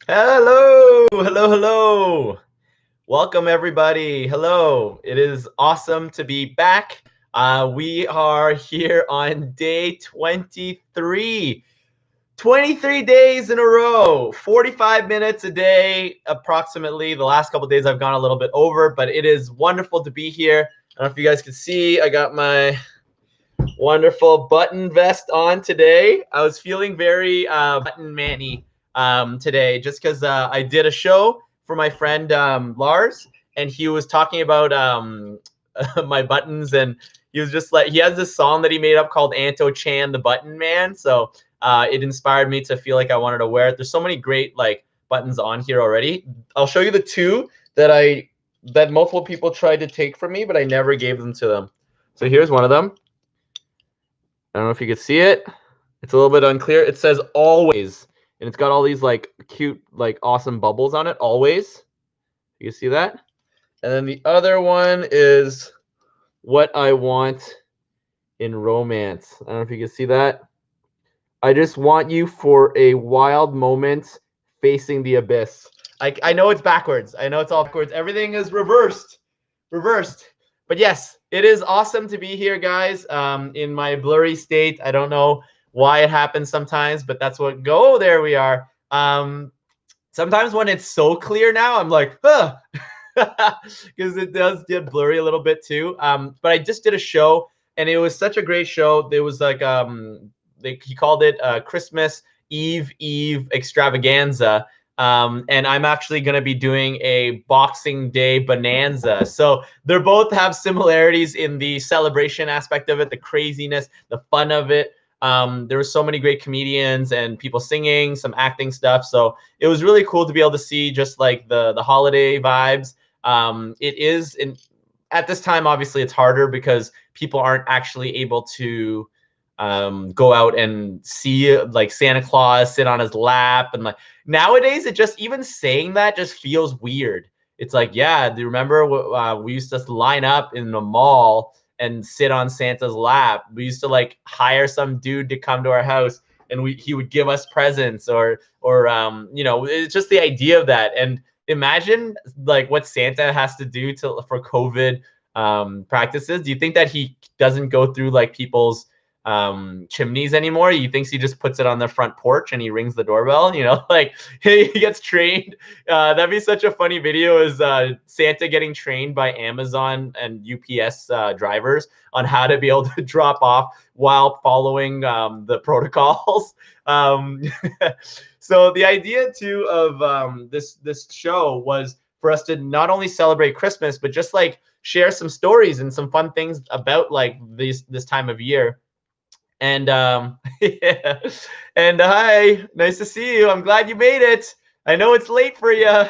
Hello, hello, hello. Welcome, everybody. Hello. It is awesome to be back. We are here on day 23. 23 days in a row, 45 minutes a day, approximately. The last couple of days I've gone a little bit over, but it is wonderful to be here. I don't know if you guys can see, I got my wonderful button vest on today. I was feeling very button manny today just because I did a show for my friend Lars, and he was talking about my buttons, and he was just like, he has this song that he made up called Anto Chan the Button Man. So it inspired me to feel like I wanted to wear it. There's so many great like buttons on here already. I'll show you the two that multiple people tried to take from me, but I never gave them to them. So here's one of them. I don't know if you can see it. It's a little bit unclear. It says always, and it's got all these like cute, like awesome bubbles on it. Always. You see that? And then the other one is what I want in romance. I don't know if you can see that. I just want you for a wild moment facing the abyss. I know it's backwards. I know it's all backwards. Everything is reversed. Reversed. But yes, it is awesome to be here, guys. In my blurry state. I don't know why it happens sometimes, but that's what go. There we are. Sometimes when it's so clear now, I'm like, huh. Because it does get blurry a little bit too. But I just did a show, and it was such a great show. There was like he called it Christmas Eve extravaganza. And I'm actually going to be doing a Boxing Day bonanza. So they both have similarities in the celebration aspect of it, the craziness, the fun of it. There were so many great comedians and people singing, some acting stuff. So it was really cool to be able to see just like the holiday vibes. It is at this time, obviously, it's harder because people aren't actually able to go out and see like Santa Claus sit on his lap, and like nowadays it just, even saying that just feels weird. It's like, yeah, do you remember we used to line up in the mall and sit on Santa's lap? We used to like hire some dude to come to our house, and he would give us presents, or it's just the idea of that. And imagine like what Santa has to do for COVID practices. Do you think that he doesn't go through like people's chimneys anymore? He thinks he just puts it on the front porch and he rings the doorbell, like he gets trained. That'd be such a funny video, is Santa getting trained by Amazon and UPS drivers on how to be able to drop off while following the protocols. um, so the idea too of this show was for us to not only celebrate Christmas, but just like share some stories and some fun things about like this time of year. And yeah. And hi, nice to see you. I'm glad you made it. I know it's late for you.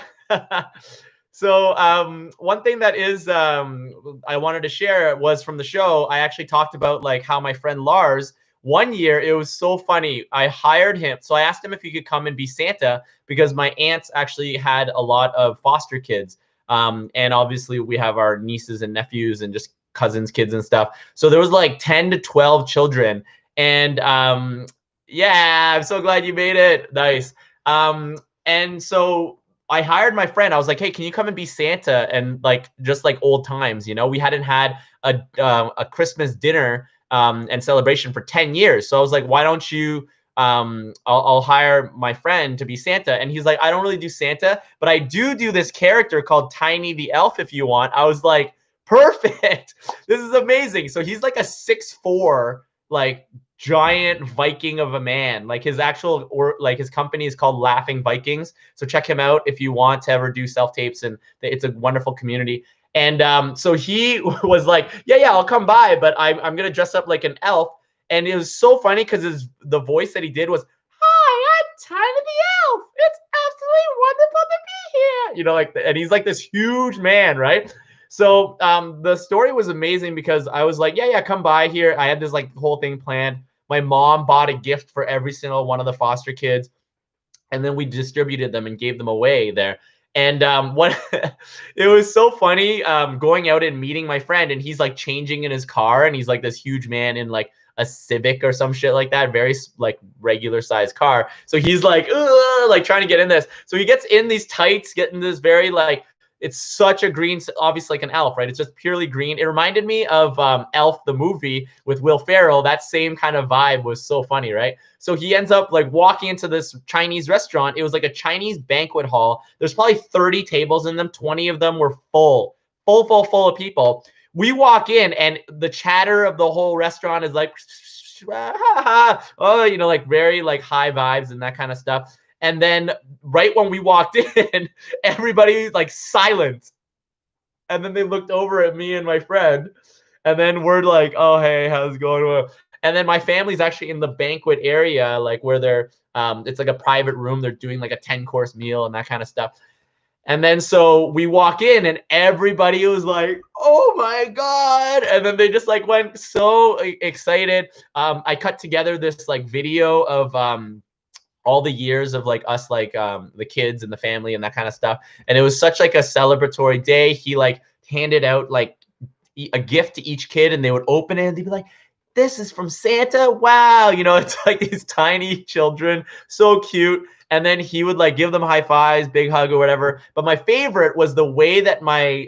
So one thing that is I wanted to share was from the show. I actually talked about like how my friend Lars, one year, it was so funny. I hired him. So I asked him if he could come and be Santa because my aunts actually had a lot of foster kids. And obviously we have our nieces and nephews and just cousins, kids and stuff. So there was like 10 to 12 children. And yeah, I'm so glad you made it. Nice. And so I hired my friend. I was like, hey, can you come and be Santa? And like, just like old times, we hadn't had a Christmas dinner and celebration for 10 years. So I was like, why don't you, I'll hire my friend to be Santa. And he's like, I don't really do Santa, but I do this character called Tiny the Elf if you want. I was like, perfect. This is amazing. So he's like a 6'4", like giant Viking of a man. Like his actual, or like his company is called Laughing Vikings. So check him out if you want to ever do self tapes, and it's a wonderful community. And so he was like, yeah, I'll come by, but I'm gonna dress up like an elf. And it was so funny because the voice that he did was, hi, I'm Tiny the Elf. It's absolutely wonderful to be here. Like, and he's like this huge man, right? So the story was amazing because I was like, yeah, come by here. I had this like whole thing planned. My mom bought a gift for every single one of the foster kids, and then we distributed them and gave them away there. And what it was so funny going out and meeting my friend, and he's like changing in his car, and he's like this huge man in like a Civic or some shit like that, very like regular sized car. So he's like, ugh, like trying to get in this. So he gets in these tights, getting this very like, it's such a green, obviously like an elf, right? It's just purely green. It reminded me of Elf, the movie with Will Ferrell. That same kind of vibe was so funny, right? So he ends up like walking into this Chinese restaurant. It was like a Chinese banquet hall. There's probably 30 tables in them. 20 of them were full of people. We walk in and the chatter of the whole restaurant is like, oh, you know, like very like high vibes and that kind of stuff. And then right when we walked in, everybody like silent. And then they looked over at me and my friend. And then we're like, oh, hey, how's it going? And then my family's actually in the banquet area, like where they're, it's like a private room. They're doing like a 10-course meal and that kind of stuff. And then so we walk in and everybody was like, oh my God. And then they just like went so excited. I cut together this like video of all the years of like us, like the kids and the family and that kind of stuff. And it was such like a celebratory day. He like handed out like a gift to each kid and they would open it and they'd be like, this is from Santa. Wow. You know, it's like these tiny children, so cute. And then he would like give them high fives, big hug or whatever. But my favorite was the way that my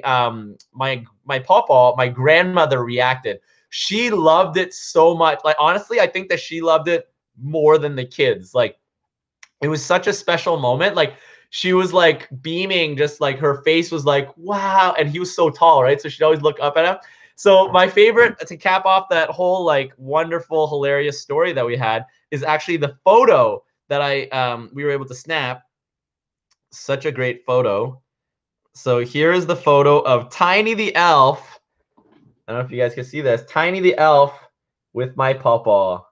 pawpaw, my grandmother reacted. She loved it so much. Like, honestly, I think that she loved it more than the kids. Like, it was such a special moment. Like, she was like beaming, just like her face was like, wow. And he was so tall, right? So she'd always look up at him. So my favorite, to cap off that whole like wonderful, hilarious story that we had, is actually the photo that we were able to snap. Such a great photo. So here is the photo of Tiny the Elf. I don't know if you guys can see this. Tiny the Elf with my pawpaw.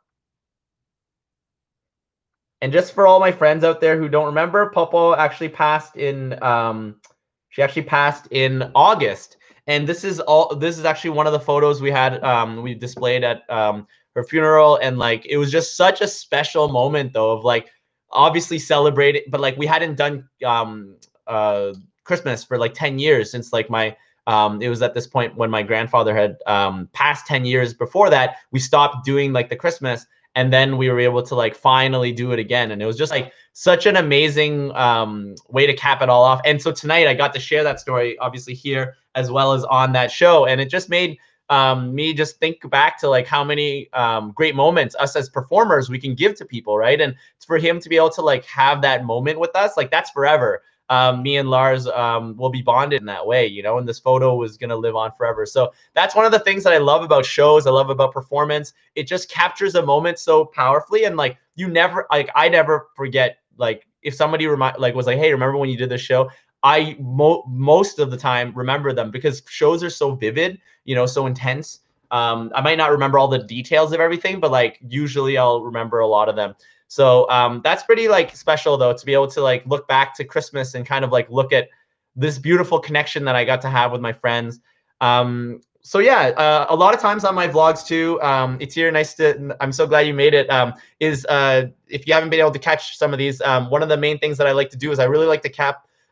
And just for all my friends out there who don't remember, Pawpaw actually passed in she actually passed in August. And this is actually one of the photos we had we displayed at her funeral. And like, it was just such a special moment though, of like obviously celebrating, but like we hadn't done Christmas for like 10 years since like my it was at this point when my grandfather had passed. 10 years before that, we stopped doing like the Christmas. And then we were able to like finally do it again. And it was just like such an amazing way to cap it all off. And so tonight I got to share that story, obviously here, as well as on that show. And it just made me just think back to like how many great moments us as performers we can give to people, right? And for him to be able to like have that moment with us, like that's forever. Me and Lars will be bonded in that way, you know, and this photo was going to live on forever. So that's one of the things that I love about shows. I love about performance. It just captures a moment so powerfully. And like, you never, like, I never forget, like if somebody was like, hey, remember when you did this show? I most of the time remember them because shows are so vivid, you know, so intense. I might not remember all the details of everything, but like usually I'll remember a lot of them. So that's pretty like special though, to be able to like look back to Christmas and kind of like look at this beautiful connection that I got to have with my friends. So yeah, a lot of times on my vlogs too, it's here. Nice to, I'm so glad you made it. If you haven't been able to catch some of these, one of the main things that I like to do is I really like to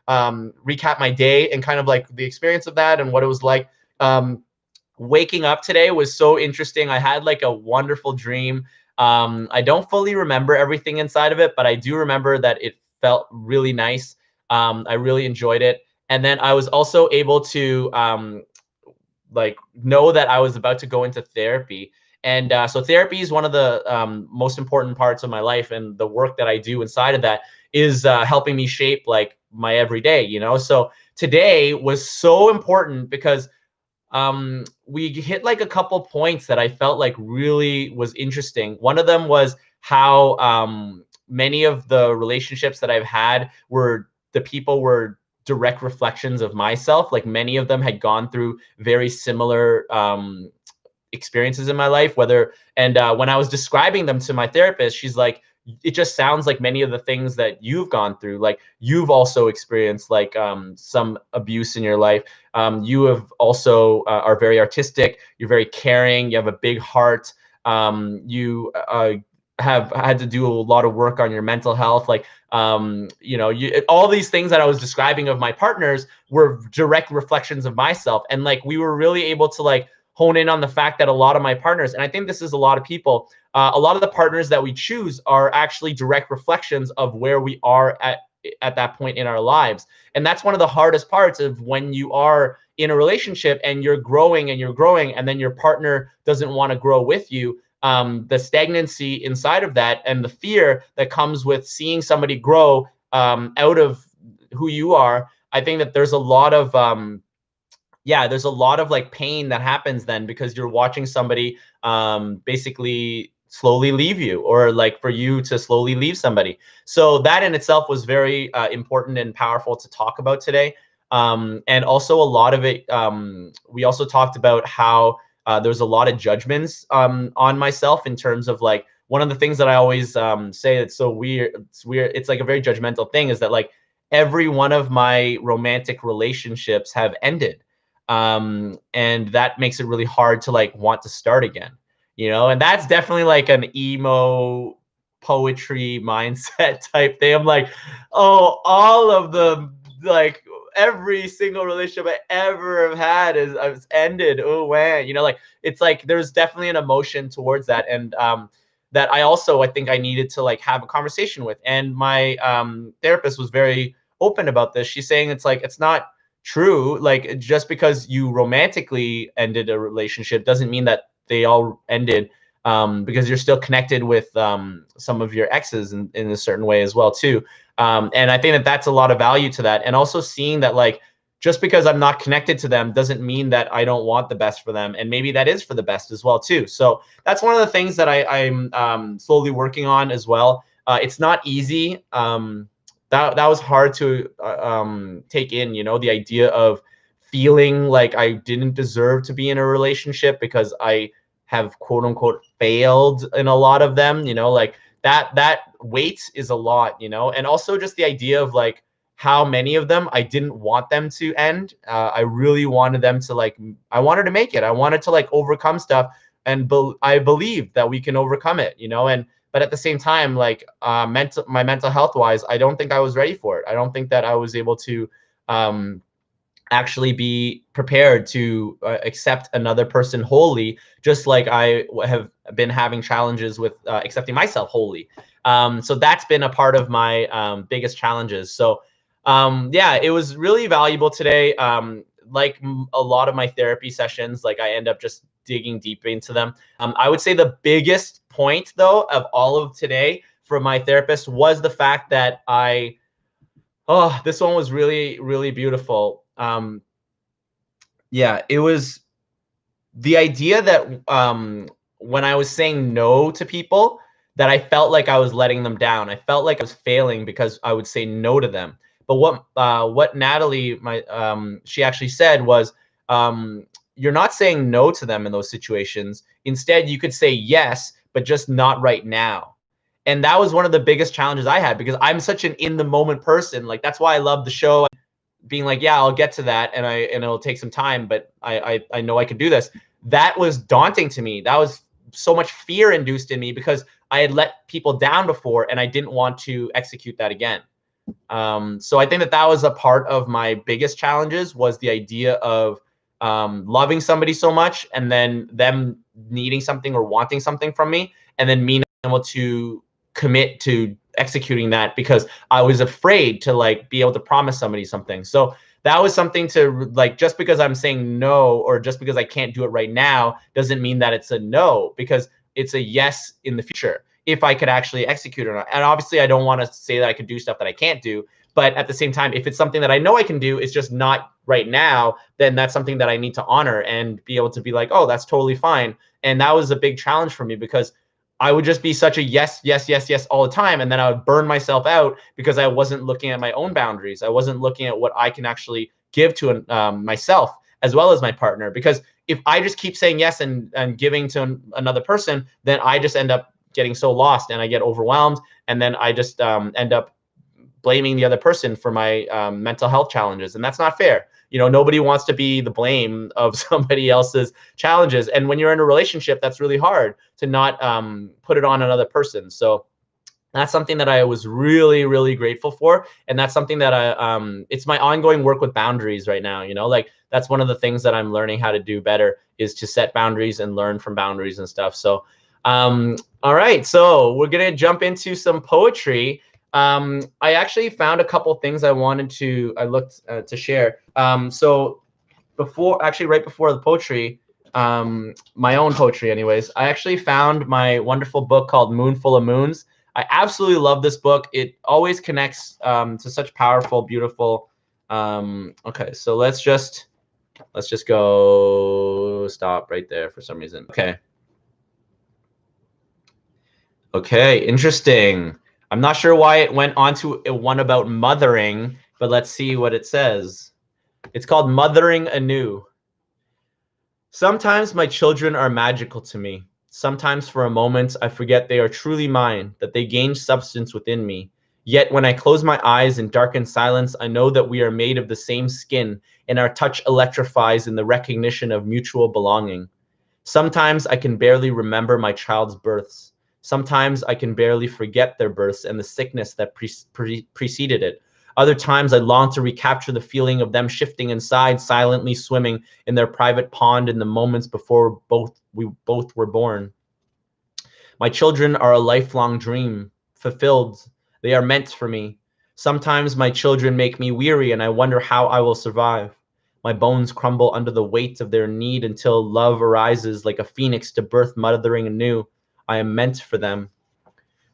recap my day and kind of like the experience of that and what it was like. Waking up today was so interesting. I had like a wonderful dream. I don't fully remember everything inside of it, but I do remember that it felt really nice. I really enjoyed it. And then I was also able to like know that I was about to go into therapy. And so therapy is one of the most important parts of my life. And the work that I do inside of that is helping me shape like my everyday, you know? So today was so important because we hit like a couple points that I felt like really was interesting. One of them was how many of the relationships that I've had were direct reflections of myself. Like many of them had gone through very similar experiences in my life, when I was describing them to my therapist, she's like, it just sounds like many of the things that you've gone through, like you've also experienced like some abuse in your life. You have also are very artistic. You're very caring. You have a big heart. You have had to do a lot of work on your mental health. Like, you know, all these things that I was describing of my partners were direct reflections of myself. And like, we were really able to like hone in on the fact that a lot of my partners, and I think this is a lot of people, a lot of the partners that we choose are actually direct reflections of where we are at that point in our lives. And that's one of the hardest parts of when you are in a relationship and you're growing and then your partner doesn't want to grow with you. The stagnancy inside of that and the fear that comes with seeing somebody grow out of who you are. I think that there's a lot of there's a lot of like pain that happens then because you're watching somebody basically slowly leave you, or like for you to slowly leave somebody. So that in itself was very important and powerful to talk about today. And also a lot of it, we also talked about how there's a lot of judgments on myself in terms of like, one of the things that I always say that's so weird, it's like a very judgmental thing, is that like every one of my romantic relationships have ended. And that makes it really hard to like want to start again, and that's definitely like an emo poetry mindset type thing. I'm like, oh, all of the, like, every single relationship I ever have had is ended. Oh man, like it's like there's definitely an emotion towards that. And that I think I needed to like have a conversation with. And my therapist was very open about this. She's saying it's like, it's not true. Like, just because you romantically ended a relationship doesn't mean that they all ended, because you're still connected with some of your exes in a certain way as well too. And I think that that's a lot of value to that. And also seeing that like, just because I'm not connected to them doesn't mean that I don't want the best for them. And maybe that is for the best as well too. So that's one of the things that I'm slowly working on as well. It's not easy. That was hard to take in, the idea of feeling like I didn't deserve to be in a relationship because I have quote unquote failed in a lot of them, like that weight is a lot, and also just the idea of like how many of them I didn't want them to end. I really wanted them to like, I wanted to make it. I wanted to like overcome stuff, and I believe that we can overcome it, and but at the same time, like my mental health wise, I don't think I was ready for it. I don't think that I was able to actually be prepared to accept another person wholly, just like I have been having challenges with accepting myself wholly. So that's been a part of my biggest challenges. So yeah, it was really valuable today. Like a lot of my therapy sessions, like I end up just digging deep into them. I would say the biggest point though of all of today from my therapist was the fact that this one was really, really beautiful. Yeah, it was the idea that when I was saying no to people, that I felt like I was letting them down. I felt like I was failing because I would say no to them. But what Natalie, she actually said was, you're not saying no to them in those situations. Instead, you could say yes, but just not right now. And that was one of the biggest challenges I had, because I'm such an in the moment person. Like, that's why I love the show, being like, yeah, I'll get to that, and it'll take some time, but I know I can do this. That was daunting to me. That was so much fear induced in me because I had let people down before, and I didn't want to execute that again. So I think that was a part of my biggest challenges, was the idea of loving somebody so much, and then them needing something or wanting something from me, and then me not able to commit to executing that because I was afraid to like be able to promise somebody something. So that was something to like, just because I'm saying no, or just because I can't do it right now, doesn't mean that it's a no, because it's a yes in the future if I could actually execute or not. And obviously I don't want to say that I could do stuff that I can't do, but at the same time, if it's something that I know I can do, it's just not right now, then that's something that I need to honor and be able to be like, oh, that's totally fine. And that was a big challenge for me, because I would just be such a yes, yes, yes, yes all the time. And then I would burn myself out because I wasn't looking at my own boundaries. I wasn't looking at what I can actually give to myself as well as my partner. Because if I just keep saying yes and giving to another person, then I just end up getting so lost and I get overwhelmed. And then I just end up blaming the other person for my mental health challenges. And that's not fair. Nobody wants to be the blame of somebody else's challenges. And when you're in a relationship, that's really hard to not put it on another person. So That's something that I was really, really grateful for. And that's something that it's my ongoing work with boundaries right now. Like that's one of the things that I'm learning how to do better is to set boundaries and learn from boundaries and stuff. So, all right. So we're going to jump into some poetry. I actually found a couple things I looked to share. So right before the poetry, my own poetry anyways, I actually found my wonderful book called Moon Full of Moons. I absolutely love this book. It always connects to such powerful, beautiful. Okay, so let's just go stop right there for some reason. Okay, interesting. I'm not sure why it went on to one about mothering, but let's see what it says. It's called Mothering Anew. Sometimes my children are magical to me. Sometimes for a moment I forget they are truly mine, that they gain substance within me. Yet when I close my eyes in darkened silence, I know that we are made of the same skin, and our touch electrifies in the recognition of mutual belonging. Sometimes I can barely remember my child's births. Sometimes I can barely forget their births and the sickness that preceded it. Other times I long to recapture the feeling of them shifting inside, silently swimming in their private pond in the moments before we both were born. My children are a lifelong dream, fulfilled. They are meant for me. Sometimes my children make me weary and I wonder how I will survive. My bones crumble under the weight of their need until love arises like a phoenix to birth mothering anew. I am meant for them.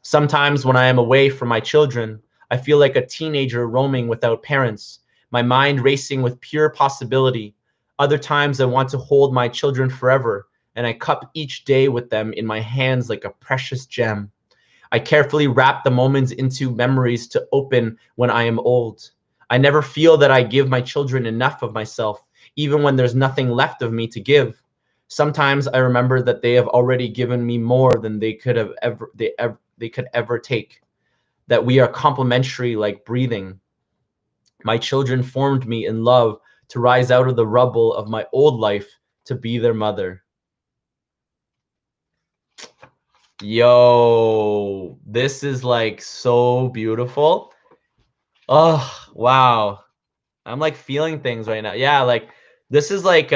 Sometimes when I am away from my children, I feel like a teenager roaming without parents, my mind racing with pure possibility. Other times I want to hold my children forever, and I cup each day with them in my hands like a precious gem. I carefully wrap the moments into memories to open when I am old. I never feel that I give my children enough of myself, even when there's nothing left of me to give. Sometimes I remember that they have already given me more than they could ever take. That we are complementary like breathing. My children formed me in love to rise out of the rubble of my old life to be their mother. Yo, this is like so beautiful. Oh, wow. I'm like feeling things right now. Yeah, like this is like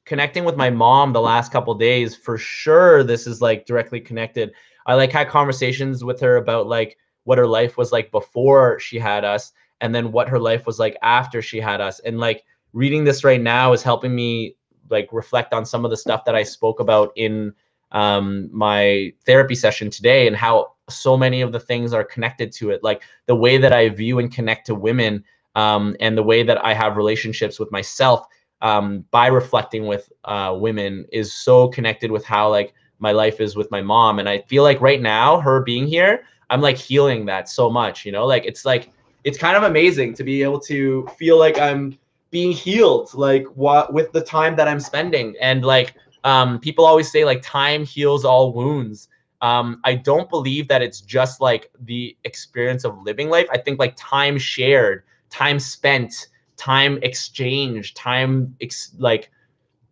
connecting with my mom the last couple days for sure. This is like directly connected. I like had conversations with her about like what her life was like before she had us and then what her life was like after she had us. And like reading this right now is helping me like reflect on some of the stuff that I spoke about in my therapy session today and how so many of the things are connected to it. Like the way that I view and connect to women, and the way that I have relationships with myself by reflecting with women is so connected with how like my life is with my mom. And I feel like right now, her being here, I'm like healing that so much, like it's kind of amazing to be able to feel like I'm being healed, like what with the time that I'm spending. And like people always say like time heals all wounds. I don't believe that it's just like the experience of living life. I think like time shared, time spent, time exchanged, like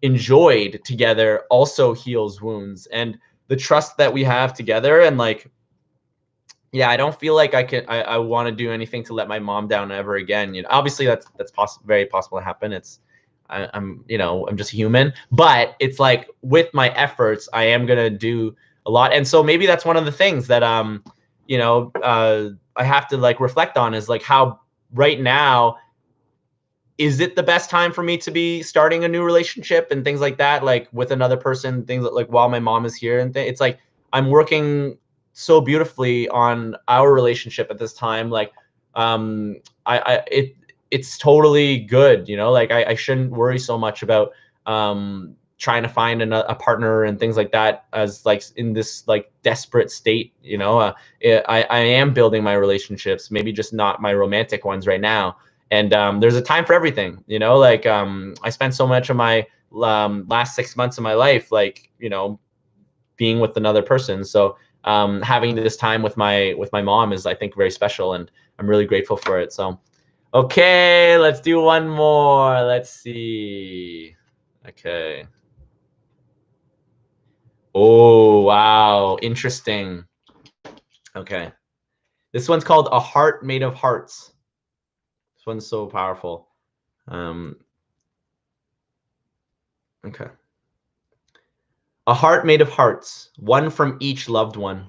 enjoyed together also heals wounds. And the trust that we have together, and like, yeah, I don't feel like I want to do anything to let my mom down ever again. Obviously that's very possible to happen. I'm just human, but it's like with my efforts, I am gonna do a lot. And so maybe that's one of the things that I have to like reflect on is like how right now is it the best time for me to be starting a new relationship and things like that, like with another person, things like while my mom is here and it's like I'm working so beautifully on our relationship at this time. Like it's totally good, like I shouldn't worry so much about trying to find a partner and things like that as like in this like desperate state. I am building my relationships, maybe just not my romantic ones right now. And there's a time for everything. Like I spent so much of my last 6 months of my life like being with another person. So having this time with my mom is, I think, very special, and I'm really grateful for it. So okay, let's do one more. Let's see. Okay. Oh wow, interesting. Okay. This one's called A Heart Made of Hearts. This one's so powerful. Okay. A heart made of hearts, one from each loved one,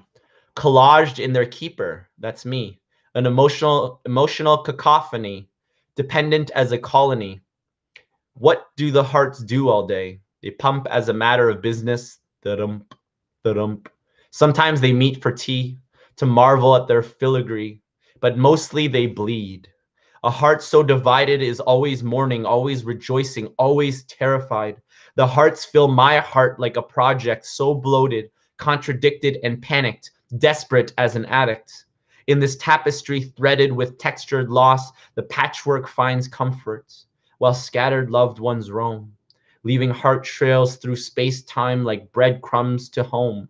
collaged in their keeper, that's me, an emotional cacophony, dependent as a colony. What do the hearts do all day? They pump as a matter of business, da-dump, da-dump. Sometimes they meet for tea, to marvel at their filigree, but mostly they bleed. A heart so divided is always mourning, always rejoicing, always terrified. The hearts fill my heart like a project so bloated, contradicted, and panicked, desperate as an addict. In this tapestry threaded with textured loss, the patchwork finds comfort, while scattered loved ones roam, leaving heart trails through space-time like breadcrumbs to home.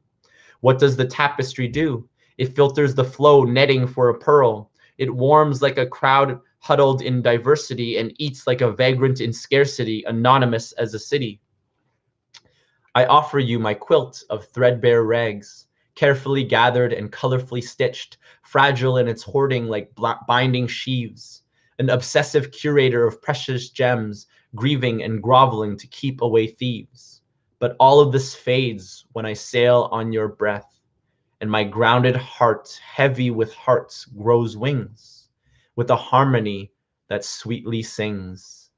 What does the tapestry do? It filters the flow, netting for a pearl. It warms like a crowd huddled in diversity and eats like a vagrant in scarcity, anonymous as a city. I offer you my quilt of threadbare rags, carefully gathered and colorfully stitched, fragile in its hoarding like binding sheaves, an obsessive curator of precious gems, grieving and groveling to keep away thieves. But all of this fades when I sail on your breath, and my grounded heart, heavy with hearts, grows wings, with a harmony that sweetly sings.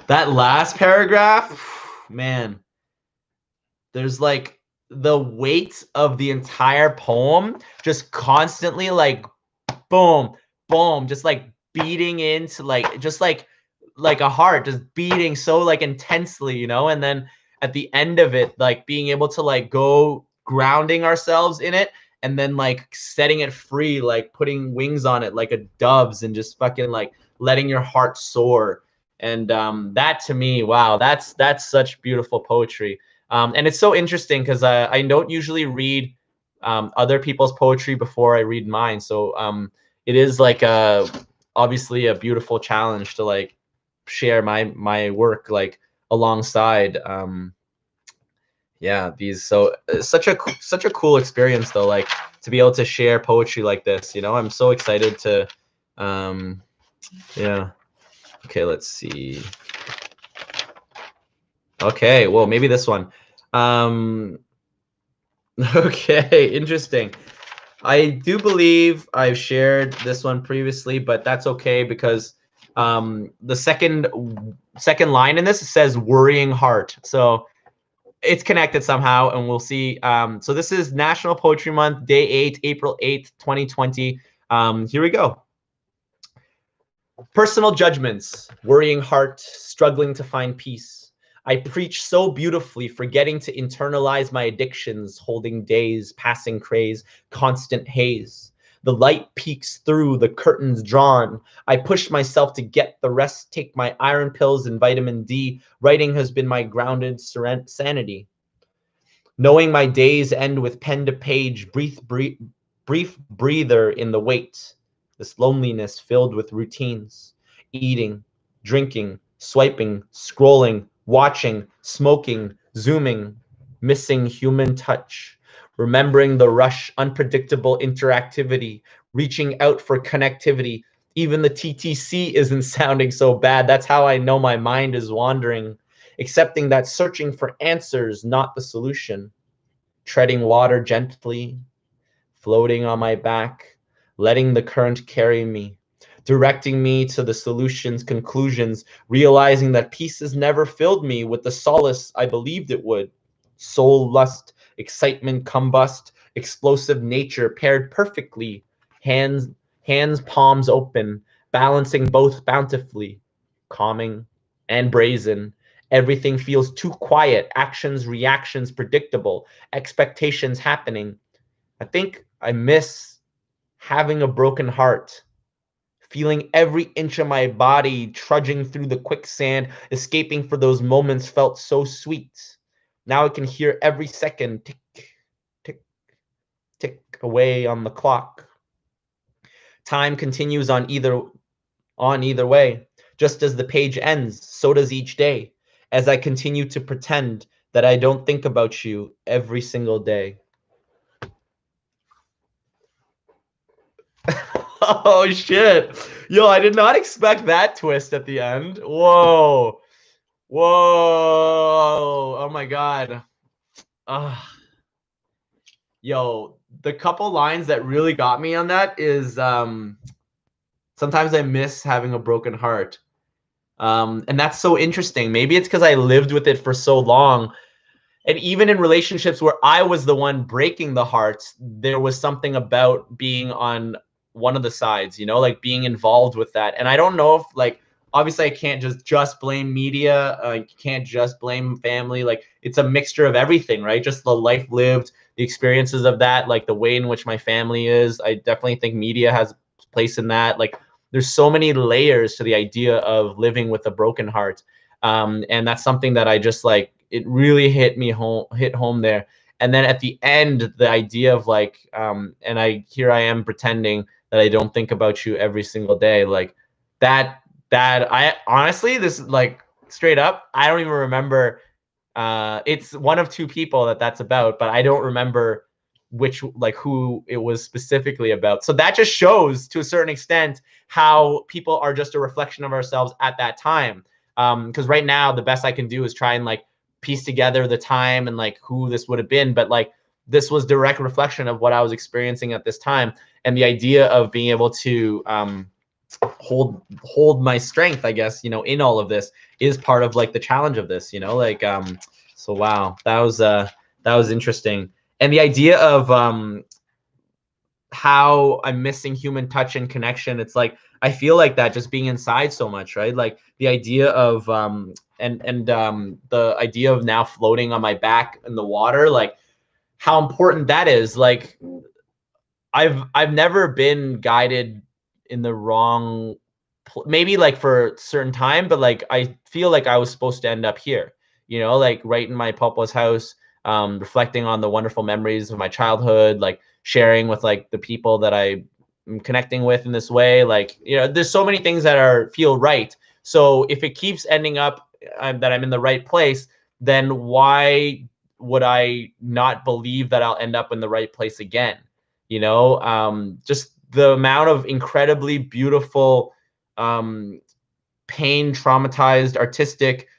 That last paragraph, man, there's like the weight of the entire poem just constantly like boom, boom, just like beating into like just like a heart just beating so like intensely, you know, and then at the end of it, like being able to like go grounding ourselves in it and then like setting it free, like putting wings on it like a dove's and just fucking like letting your heart soar. And that to me, wow, that's such beautiful poetry. And it's so interesting because I don't usually read other people's poetry before I read mine. So it is like obviously a beautiful challenge to like share my work like alongside yeah, these. So such a cool experience though, like to be able to share poetry like this, you know. I'm so excited to yeah. Okay, let's see. Okay, well, maybe this one. Okay, interesting. I do believe I've shared this one previously, but that's okay because the second line in this says worrying heart. So it's connected somehow, and we'll see. So this is National Poetry Month, day 8, April 8th, 2020. Here we go. Personal judgments, worrying heart, struggling to find peace. I preach so beautifully, forgetting to internalize my addictions, holding days, passing craze, constant haze. The light peeks through, the curtains drawn. I push myself to get the rest, take my iron pills and vitamin D. Writing has been my grounded sanity. Knowing my days end with pen to page, brief breather in the wait. This loneliness filled with routines, eating, drinking, swiping, scrolling, watching, smoking, zooming, missing human touch, remembering the rush, unpredictable interactivity, reaching out for connectivity. Even the TTC isn't sounding so bad. That's how I know my mind is wandering, accepting that searching for answers, not the solution, treading water gently, floating on my back, letting the current carry me, directing me to the solutions, conclusions, realizing that pieces never filled me with the solace I believed it would. Soul lust, excitement combust, explosive nature paired perfectly, hands, palms open, balancing both bountifully, calming and brazen. Everything feels too quiet, actions, reactions predictable, expectations happening. I think I miss having a broken heart, feeling every inch of my body trudging through the quicksand, escaping for those moments felt so sweet. Now I can hear every second tick, tick, tick away on the clock. Time continues on either way. Just as the page ends, so does each day, as I continue to pretend that I don't think about you every single day. Oh shit. Yo, I did not expect that twist at the end. Whoa. Whoa. Oh my god. Yo, the couple lines that really got me on that is sometimes I miss having a broken heart. And that's so interesting. Maybe it's because I lived with it for so long. And even in relationships where I was the one breaking the hearts, there was something about being on one of the sides, you know, like being involved with that. And I don't know if, like, obviously I can't just blame media. You can't just blame family. Like, it's a mixture of everything, right? Just the life lived, the experiences of that, like the way in which my family is. I definitely think media has a place in that. Like, there's so many layers to the idea of living with a broken heart. And that's something that I just, like, it really hit home there. And then at the end, the idea of, like, and here I am pretending that I don't think about you every single day, like that I honestly, this is, like, straight up, I don't even remember. It's one of two people that's about, but I don't remember which, like, who it was specifically about. So that just shows to a certain extent how people are just a reflection of ourselves at that time. Because right now the best I can do is try and, like, piece together the time and, like, who this would have been, but, like, this was direct reflection of what I was experiencing at this time. And the idea of being able to hold my strength, I guess, you know, in all of this is part of, like, the challenge of this, you know, like, so wow, that was interesting. And the idea of how I'm missing human touch and connection, it's like I feel like that just being inside so much, right? Like the idea of the idea of now floating on my back in the water, like how important that is. Like I've never been guided in the wrong, maybe like for certain time, but like I feel like I was supposed to end up here, you know, like right in my papa's house, reflecting on the wonderful memories of my childhood, like sharing with, like, the people that I am connecting with in this way. Like, you know, there's so many things that feel right. So if it keeps ending up that I'm in the right place, then why would I not believe that I'll end up in the right place again? You know, just the amount of incredibly beautiful, um, pain traumatized, artistic,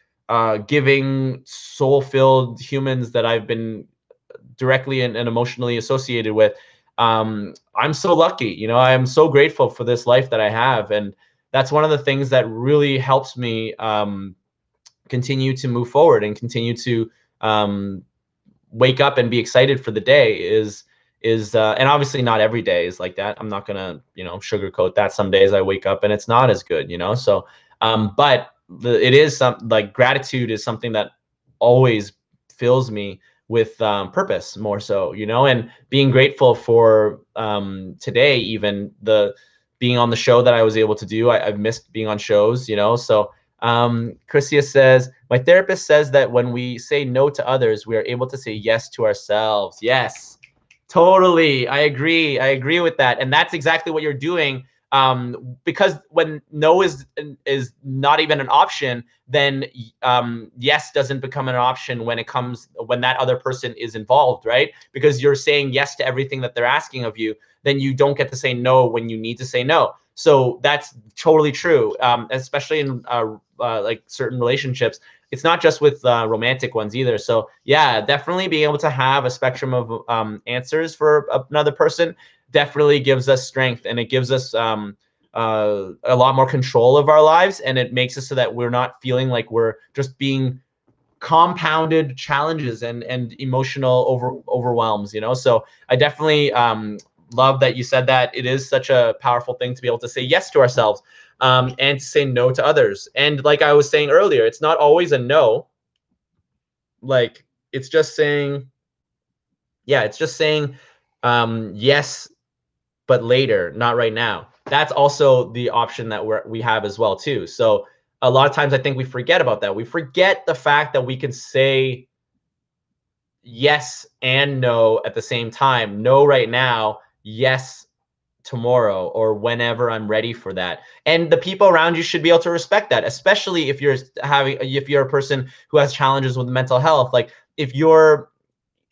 giving, soul filled humans that I've been directly and emotionally associated with. I'm so lucky, you know, I'm so grateful for this life that I have. And that's one of the things that really helps me continue to move forward and continue to um, wake up and be excited for the day is and obviously not every day is like that. I'm not gonna, you know, sugarcoat that. Some days I wake up and it's not as good, you know. So but it is like gratitude is something that always fills me with purpose, more so, you know. And being grateful for today, even the being on the show that I was able to do. I've missed being on shows, you know. So Christia says, my therapist says that when we say no to others, we are able to say yes to ourselves. Yes, totally. I agree. I agree with that. And that's exactly what you're doing. Because when no is not even an option, then yes doesn't become an option when that other person is involved, right? Because you're saying yes to everything that they're asking of you, then you don't get to say no when you need to say no. So that's totally true, especially in like certain relationships. It's not just with romantic ones either. So yeah, definitely being able to have a spectrum of answers for another person definitely gives us strength, and it gives us a lot more control of our lives, and it makes us so that we're not feeling like we're just being compounded challenges and emotional overwhelms, you know. So I definitely love that you said that. It is such a powerful thing to be able to say yes to ourselves, and to say no to others. And like I was saying earlier, it's not always a no. Like, it's just saying, yeah, it's just saying yes, but later, not right now. That's also the option that we have as well too. So a lot of times I think we forget about that. We forget the fact that we can say yes and no at the same time. No right now, yes tomorrow, or whenever I'm ready for that. And the people around you should be able to respect that, especially if you're a person who has challenges with mental health. Like, if you're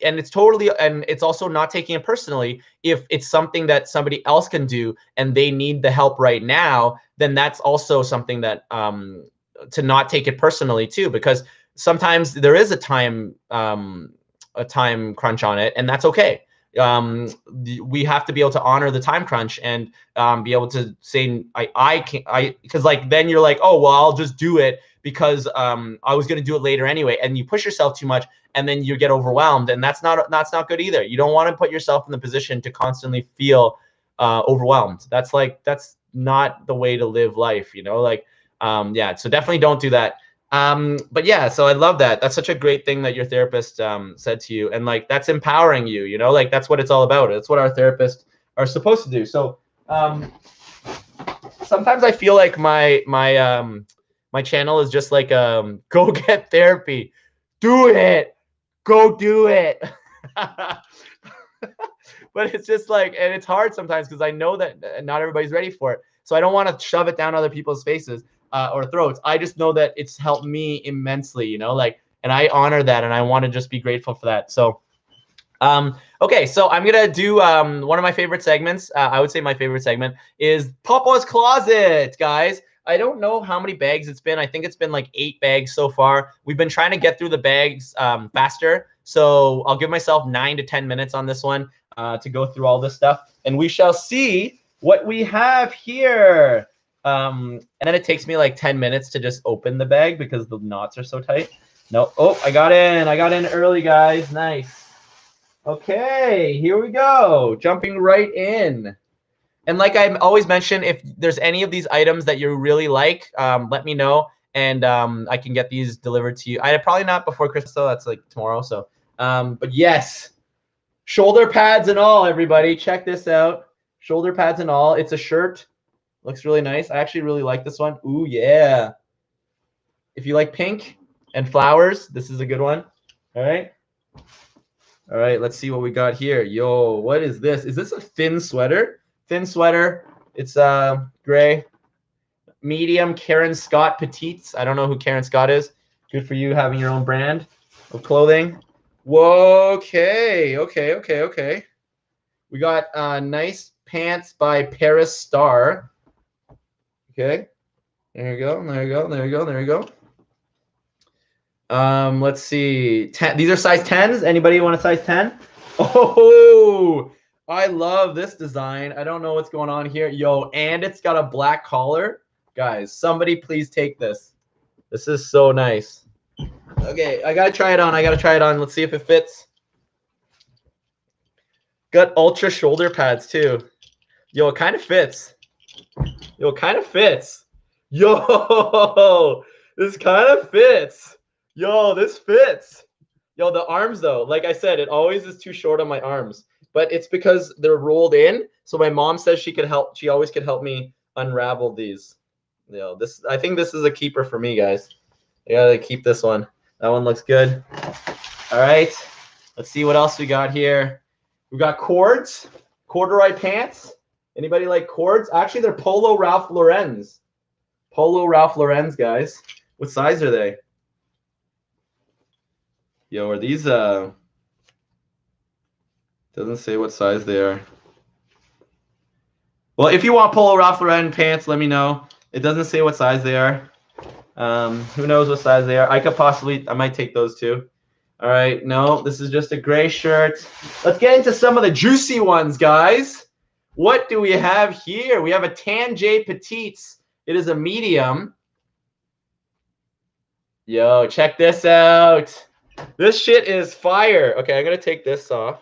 and it's totally, and it's also not taking it personally. If it's something that somebody else can do and they need the help right now, then that's also something that to not take it personally too, because sometimes there is a time crunch on it, and that's okay. We have to be able to honor the time crunch and be able to say I can't, because like then you're like, oh well, I'll just do it because I was going to do it later anyway, and you push yourself too much, and then you get overwhelmed, and that's not good either. You don't want to put yourself in the position to constantly feel overwhelmed. That's not the way to live life, you know. Like yeah, so definitely don't do that. But yeah, so I love that. That's such a great thing that your therapist said to you, and like that's empowering you, you know, like that's what it's all about. It's what our therapists are supposed to do. So sometimes I feel like my channel is just like go get therapy, do it, go do it. But it's just like, and it's hard sometimes because I know that not everybody's ready for it. So I don't want to shove it down other people's faces or throats. I just know that it's helped me immensely, you know, like, and I honor that, and I want to just be grateful for that. So, okay, so I'm gonna do one of my favorite segments. I would say my favorite segment is Papa's Closet, guys. I don't know how many bags it's been. I think it's been like 8 bags so far. We've been trying to get through the bags faster. So I'll give myself 9 to 10 minutes on this one to go through all this stuff. And we shall see what we have here. And then it takes me like 10 minutes to just open the bag because the knots are so tight. No, oh, I got in early, guys. Nice. Okay, here we go. Jumping right in. And like I always mention, if there's any of these items that you really like, let me know, and I can get these delivered to you. I probably not before Christmas, though. That's like tomorrow. So, but yes, shoulder pads and all, everybody, check this out. Shoulder pads and all. It's a shirt. Looks really nice. I actually really like this one. Ooh, yeah. If you like pink and flowers, this is a good one. All right. All right, let's see what we got here. Yo, what is this? Is this a thin sweater? Thin sweater. It's gray. Medium Karen Scott Petites. I don't know who Karen Scott is. Good for you having your own brand of clothing. Whoa, okay. We got nice pants by Paris Star. Okay. There you go. Let's see. These are size 10s. Anybody want a size 10? Oh, I love this design. I don't know what's going on here. Yo, and it's got a black collar. Guys, somebody please take this. This is so nice. Okay, I gotta try it on. Let's see if it fits. Got ultra shoulder pads too. Yo, it kind of fits. Yo, this kind of fits. Yo, this fits. Yo, the arms though, like I said, it always is too short on my arms, but it's because they're rolled in. So my mom says she could help. She always could help me unravel these. Yo, I think this is a keeper for me, guys. I gotta keep this one. That one looks good. All right, let's see what else we got here. We got cords, corduroy pants. Anybody like cords? Actually, they're Polo Ralph Lauren's. Polo Ralph Lauren's, guys. What size are they? Yo, are these doesn't say what size they are. Well, if you want Polo Ralph Lauren pants, let me know. It doesn't say what size they are. Who knows what size they are? I might take those too. All right, no, this is just a gray shirt. Let's get into some of the juicy ones, guys. What do we have here? We have a Tan J Petites. It is a medium. Yo, check this out. This shit is fire. Okay, I'm going to take this off.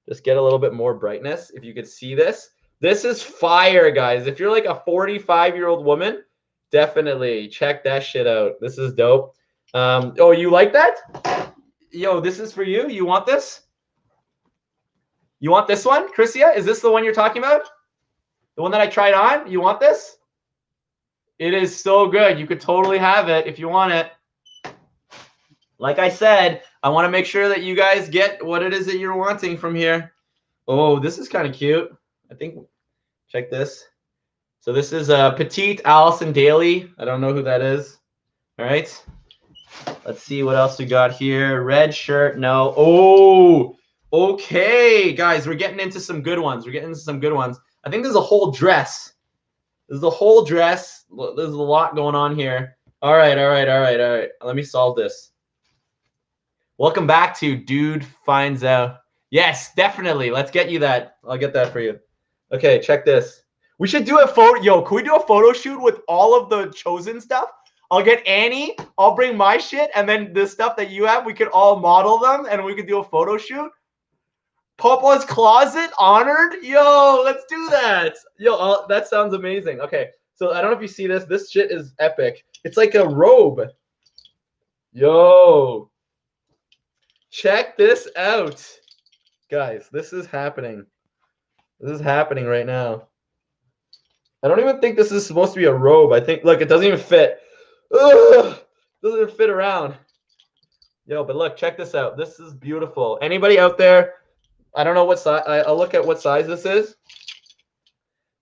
Just get a little bit more brightness. If you could see this. This is fire, guys. If you're like a 45-year-old woman, definitely check that shit out. This is dope. Oh, you like that? Yo, this is for you. You want this? You want this one, Chrisia? Is this the one you're talking about? The one that I tried on? You want this? It is so good. You could totally have it if you want it. Like I said, I want to make sure that you guys get what it is that you're wanting from here. Oh, this is kind of cute. I think, check this. So this is Petite Allison Daly. I don't know who that is. All right. Let's see what else we got here. Red shirt, no. Oh, okay, guys, we're getting into some good ones. We're getting into some good ones. I think there's a whole dress. There's a whole dress. There's a lot going on here. All right. Let me solve this. Welcome back to Dude Finds Out. Yes, definitely. Let's get you that. I'll get that for you. Okay, check this. We should do a photo. Yo, can we do a photo shoot with all of the chosen stuff? I'll get Annie. I'll bring my shit, and then the stuff that you have, we could all model them, and we could do a photo shoot. Papa's Closet, honored. Yo, let's do that. Yo, that sounds amazing. Okay, so I don't know if you see this. This shit is epic. It's like a robe. Yo, check this out, guys. This is happening. This is happening right now. I don't even think this is supposed to be a robe. I think, look, it doesn't even fit. Ugh, doesn't even fit around. Yo, but look, check this out. This is beautiful. Anybody out there? I don't know what size. I'll look at what size this is.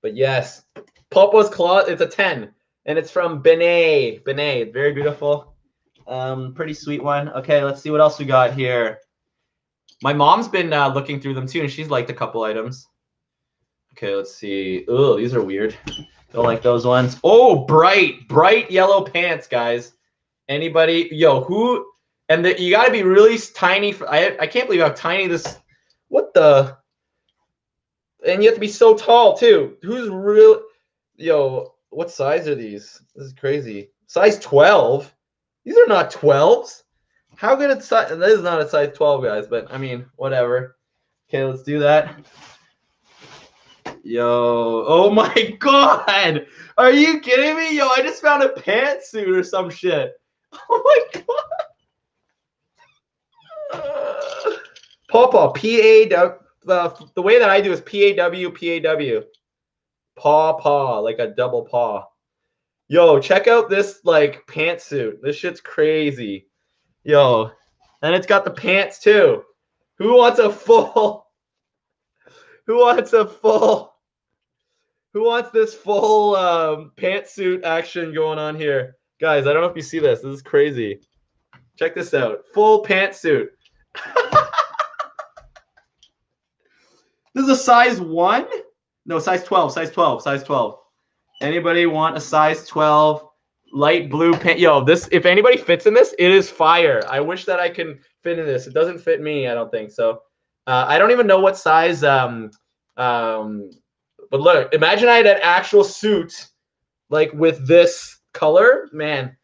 But yes, Papa's Closet. It's a 10, and it's from Benet. Benet, very beautiful. Pretty sweet one. Okay, let's see what else we got here. My mom's been looking through them too, and she's liked a couple items. Okay, let's see. Oh, these are weird. Don't like those ones. Oh, bright yellow pants, guys. Anybody? Yo, who? And you got to be really tiny. I can't believe how tiny this. What the? And you have to be so tall too. Who's real? Yo, what size are these? This is crazy. Size 12. These are not 12s. How good at size? This is not a size 12, guys. But I mean, whatever. Okay, let's do that. Yo, oh my God. Are you kidding me? Yo, I just found a pantsuit or some shit. Oh my God. Pawpaw, P-A-W. The way that I do is P-A-W, P-A-W. Paw, like a double paw. Yo, check out this, like, pantsuit. This shit's crazy. Yo, and it's got the pants, too. Who wants a full... Who wants this full pantsuit action going on here? Guys, I don't know if you see this. This is crazy. Check this out. Full pantsuit. This is a size 1? No, size 12. Size 12. Anybody want a size 12 light blue pant? Yo, this, if anybody fits in this, it is fire. I wish that I can fit in this. It doesn't fit me, I don't think. So I don't even know what size but look, imagine I had an actual suit like with this color. Man,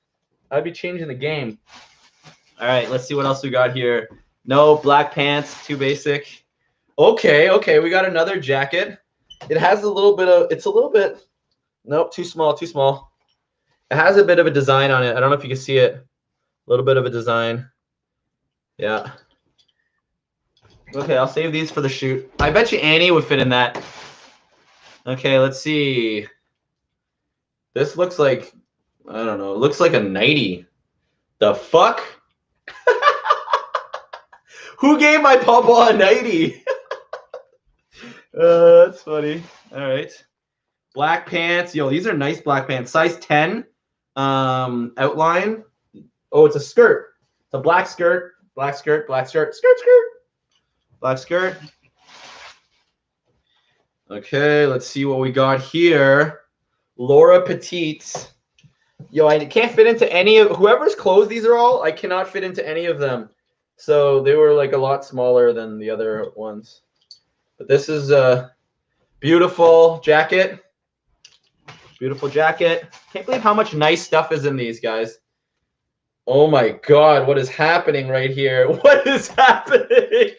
I'd be changing the game. All right, let's see what else we got here. No, black pants, too basic. Okay, we got another jacket. It has a little bit of, it's a little bit, nope, too small. It has a bit of a design on it. I don't know if you can see it. A little bit of a design. Yeah. Okay, I'll save these for the shoot. I bet you Annie would fit in that. Okay, let's see. This looks like, I don't know, it looks like a nightie. The fuck? Who gave my papa a nightie? That's funny. All right. Black pants. Yo, these are nice black pants. Size 10. Outline. Oh, it's a skirt. It's a black skirt. Black skirt. Black skirt. Okay, let's see what we got here. Laura Petite. Yo, I can't fit into any of whoever's clothes these are all. I cannot fit into any of them. So they were like a lot smaller than the other ones. But this is a beautiful jacket. Beautiful jacket. Can't believe how much nice stuff is in these, guys. Oh my God, what is happening right here? What is happening?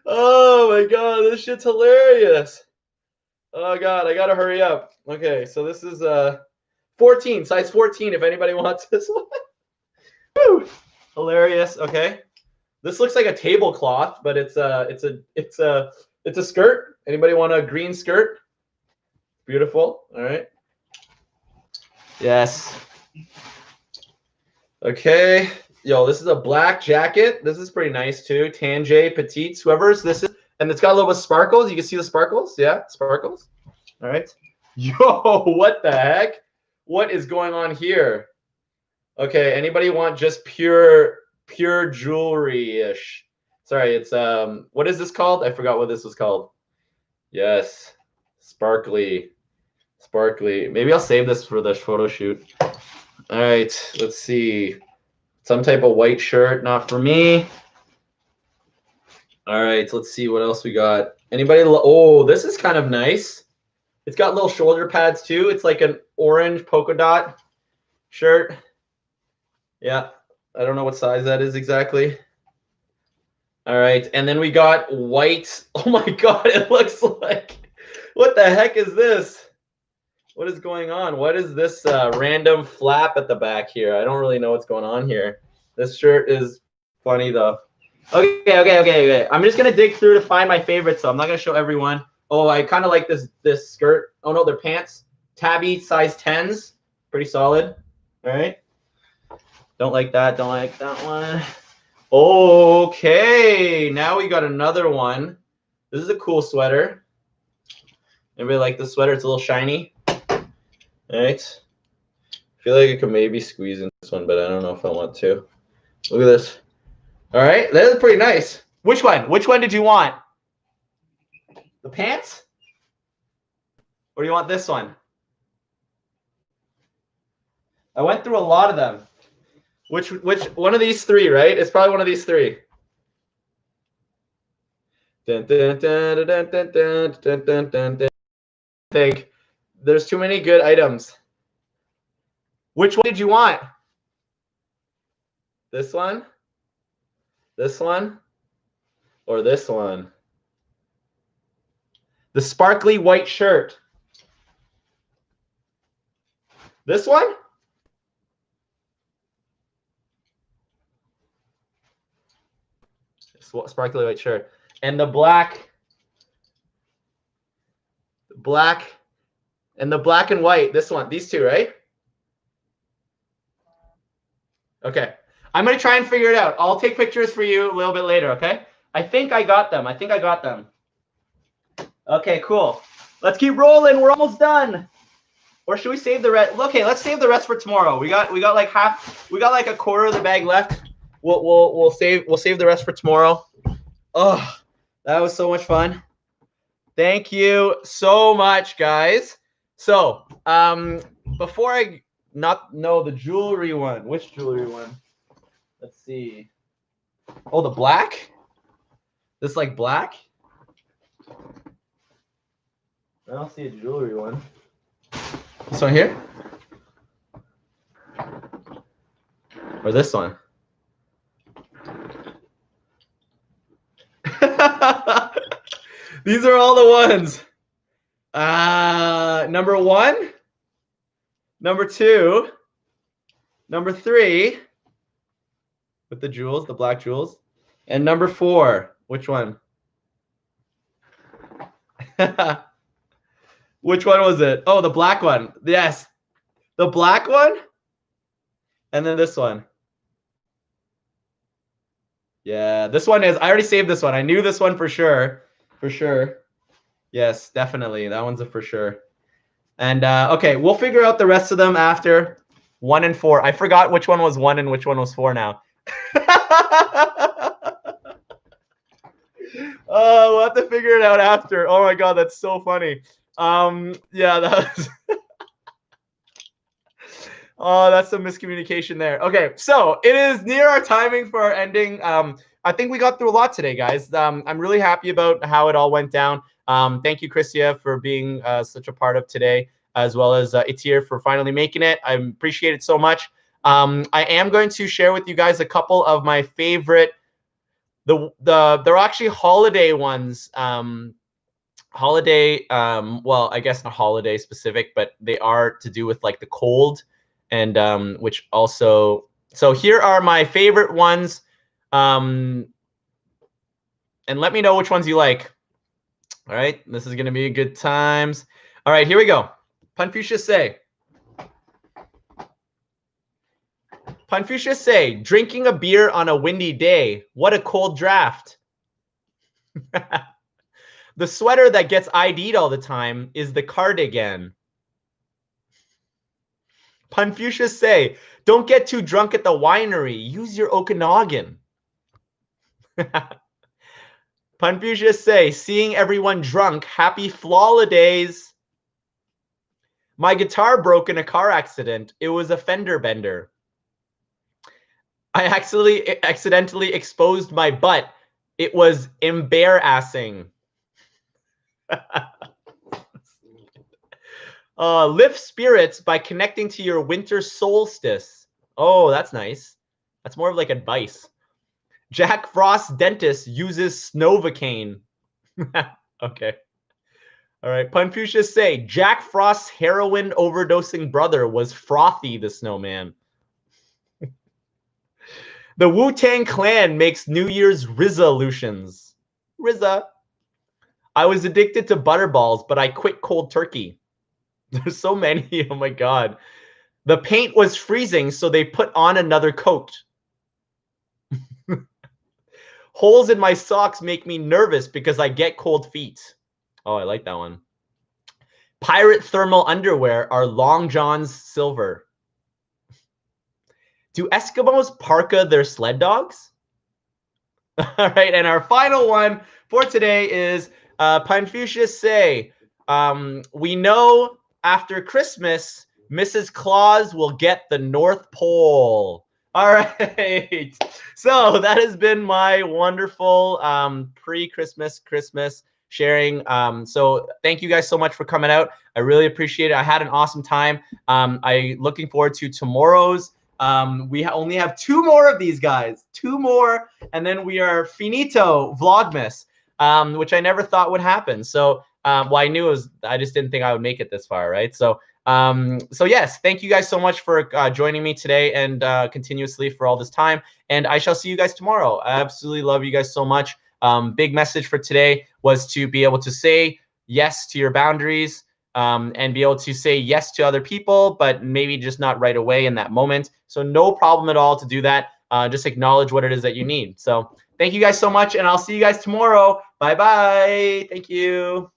Oh my God, this shit's hilarious. Oh God, I gotta hurry up. Okay, so this is 14, size 14. If anybody wants this one. Woo! Hilarious. Okay, this looks like a tablecloth, but it's a skirt. Anybody want a green skirt? Beautiful. All right. Yes. Okay. Yo, this is a black jacket. This is pretty nice too. Tanjay Petites, whoever's this is. And it's got a little bit of sparkles. You can see the sparkles. Yeah, sparkles. All right. Yo, what the heck? What is going on here? Okay, anybody want just pure jewelry-ish? Sorry, it's what is this called? I forgot what this was called. Yes. Sparkly. Sparkly. Maybe I'll save this for the photo shoot. All right, let's see. Some type of white shirt, not for me. All right, let's see what else we got. Anybody? Oh, this is kind of nice. It's got little shoulder pads too. It's like an orange polka dot shirt. Yeah, I don't know what size that is exactly. All right, and then we got white. Oh my God, it looks like, what the heck is this? What is going on? What is this random flap at the back here? I don't really know what's going on here. This shirt is funny though. Okay. I'm just gonna dig through to find my favorites, so I'm not gonna show everyone. Oh, I kind of like this skirt. Oh no, they're pants. Tabby size 10s. Pretty solid. All right. Don't like that. Don't like that one. Okay, now we got another one. This is a cool sweater. Everybody like this sweater? It's a little shiny. All right. I feel like I could maybe squeeze in this one, but I don't know if I want to. Look at this. All right, that is pretty nice. Which one? Which one did you want? The pants? Or do you want this one? I went through a lot of them. Which one of these three, right? It's probably one of these three. Dun, dun, dun, dun, dun, dun, dun, dun, dun, dun. I think there's too many good items. Which one did you want? This one? This one? Or this one? The sparkly white shirt. This one? Sparkly white shirt. And the black and the black and white. This one. These two, right? Okay. I'm going to try and figure it out. I'll take pictures for you a little bit later, okay? I think I got them. Okay, cool. Let's keep rolling. We're almost done. Or should we save the rest? Okay, let's save the rest for tomorrow. We got like half. We got like a quarter of the bag left. We'll save the rest for tomorrow. Oh, that was so much fun. Thank you so much, guys. So, before I not know the jewelry one, which jewelry one? Let's see. Oh, the black? This like black? I don't see a jewelry one. This one here? Or this one? These are all the ones. Number 1, number 2, number 3, with the jewels, the black jewels, and number 4. Which one? Which one was it? Oh, the black one. Yes, the black one, and then this one. Yeah, this one is. I already saved this one. I knew this one for sure. For sure. Yes, definitely. That one's a for sure. And okay, we'll figure out the rest of them after 1 and 4. I forgot which one was 1 and which one was 4 now. Oh, we'll have to figure it out after. Oh my God, that's so funny. Yeah, that was. Oh, that's some miscommunication there. Okay, so it is near our timing for our ending. I think we got through a lot today, guys. I'm really happy about how it all went down. Thank you, Christia, for being such a part of today, as well as Itir for finally making it. I appreciate it so much. I am going to share with you guys a couple of my favorite. They're actually holiday ones. Holiday. Well, I guess not holiday specific, but they are to do with like the cold, and which also. So here are my favorite ones. And let me know which ones you like. All right, this is going to be good times. All right, here we go. Confucius say, drinking a beer on a windy day. What a cold draft. The sweater that gets ID'd all the time is the cardigan. Confucius say, don't get too drunk at the winery. Use your Okanagan. Confucius say, seeing everyone drunk, happy flolidays. My guitar broke in a car accident. It was a fender bender. I accidentally exposed my butt. It was embarrassing. Lift spirits by connecting to your winter solstice. Oh, that's nice. That's more of like advice. Jack Frost's dentist uses Novocaine. Okay. All right. Confucius say, Jack Frost's heroin overdosing brother was Frothy the Snowman. The Wu-Tang Clan makes New Year's resolutions. Rizza. I was addicted to butterballs, but I quit cold turkey. There's so many. Oh my God. The paint was freezing, so they put on another coat. Holes in my socks make me nervous because I get cold feet. Oh, I like that one. Pirate thermal underwear are Long John's silver. Do Eskimos parka their sled dogs? All right, and our final one for today is Confucius say, we know after Christmas, Mrs. Claus will get the North Pole. All right. So that has been my wonderful pre-Christmas Christmas sharing. So thank you guys so much for coming out. I really appreciate it. I had an awesome time. I looking forward to tomorrow's. We only have 2 more of these guys. 2 more, and then we are finito Vlogmas, which I never thought would happen. So well, I knew it was, I just didn't think I would make it this far, right? So so yes, thank you guys so much for joining me today and continuously for all this time. And I shall see you guys tomorrow. I absolutely love you guys so much. Big message for today was to be able to say yes to your boundaries and be able to say yes to other people, but maybe just not right away in that moment. So no problem at all to do that. Just acknowledge what it is that you need. So thank you guys so much, and I'll see you guys tomorrow. Bye-bye. Thank you.